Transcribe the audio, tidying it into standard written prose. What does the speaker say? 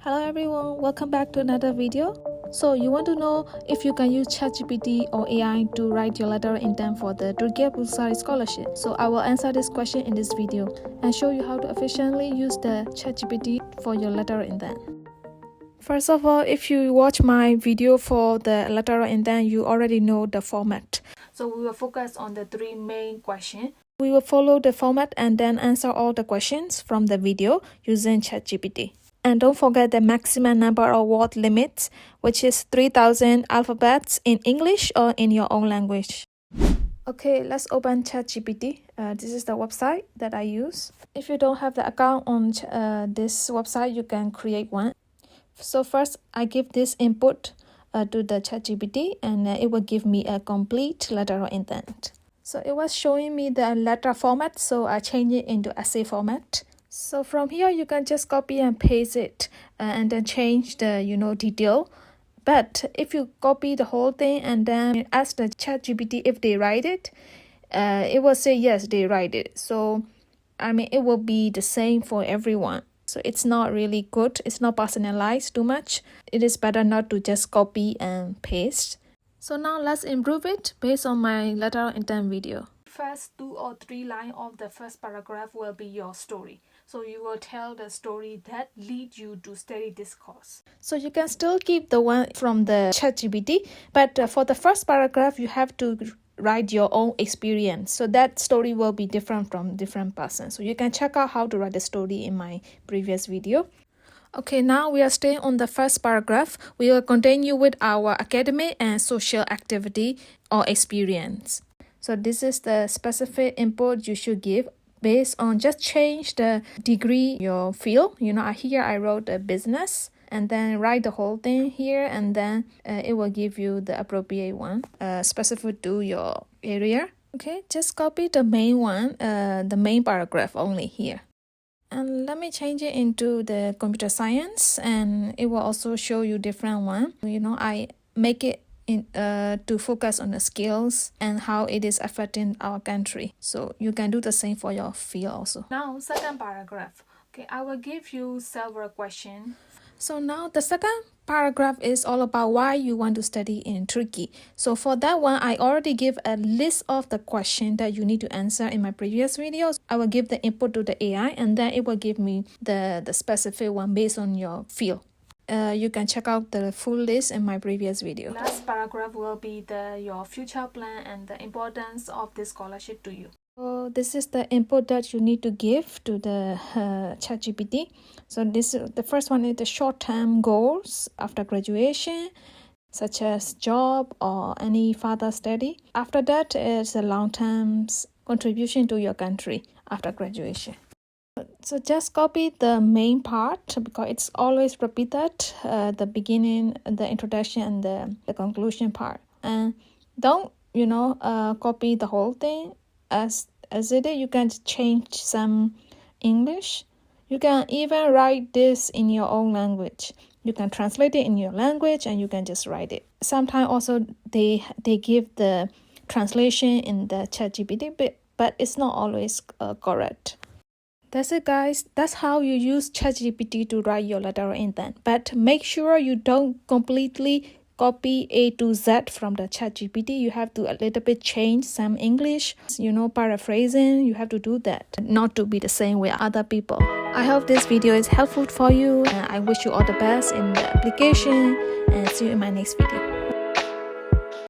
Hello everyone, welcome back to another video. So you want to know if you can use ChatGPT or AI to write your letter of intent for the Turkiye Burslari scholarship. So I will answer this question in this video and show you how to efficiently use the ChatGPT for your letter of intent. First of all, if you watch my video for the letter of intent, you already know the format. So we will focus on the three main questions. We will follow the format and then answer all the questions from the video using ChatGPT. And don't forget the maximum number of word limits, which is 3,000 alphabets in English or in your own language. Okay, let's open ChatGPT. This is the website that I use. If you don't have the account on this website, you can create one. So first, I give this input to the ChatGPT, and it will give me a complete letter of intent. So it was showing me the letter format, so I changed it into essay format. So from here, you can just copy and paste it and then change the, detail. But if you copy the whole thing and then ask the ChatGPT if they write it, it will say, yes, they write it. So, it will be the same for everyone. So it's not really good. It's not personalized too much. It is better not to just copy and paste. So now let's improve it based on my letter of intent video. First 2 or 3 lines of the first paragraph will be your story. So you will tell the story that lead you to study this course. So you can still keep the one from the ChatGPT, but for the first paragraph, you have to write your own experience. So that story will be different from different persons. So you can check out how to write the story in my previous video. Okay, now we are staying on the first paragraph. We will continue with our academic and social activity or experience. So this is the specific input you should give based on just change the degree your field. Here I wrote a business and then write the whole thing here, and then it will give you the appropriate one specific to your area. Okay, just copy the main one, the main paragraph only here. And let me change it into the computer science, and it will also show you different one. I make it to focus on the skills and how it is affecting our country. So you can do the same for your field also. Now, second paragraph. Okay, I will give you several questions. So now the second paragraph is all about why you want to study in Turkey. So for that one, I already give a list of the questions that you need to answer in my previous videos. I will give the input to the AI, and then it will give me the specific one based on your field. You can check out the full list in my previous video. Last paragraph will be your future plan and the importance of this scholarship to you. So this is the input that you need to give to the ChatGPT. So the first one is the short-term goals after graduation, such as job or any further study. After that is a long-term contribution to your country after graduation. So just copy the main part because it's always repeated, the beginning, the introduction, and the conclusion part. And don't, copy the whole thing as it is. You can change some English. You can even write this in your own language. You can translate it in your language and you can just write it. Sometimes also they give the translation in the ChatGPT, but it's not always correct. That's it, guys. That's how you use ChatGPT to write your letter of intent. But make sure you don't completely copy A to Z from the ChatGPT. You have to a little bit change some English, paraphrasing. You have to do that, not to be the same with other people. I hope this video is helpful for you, and I wish you all the best in the application, and see you in my next video.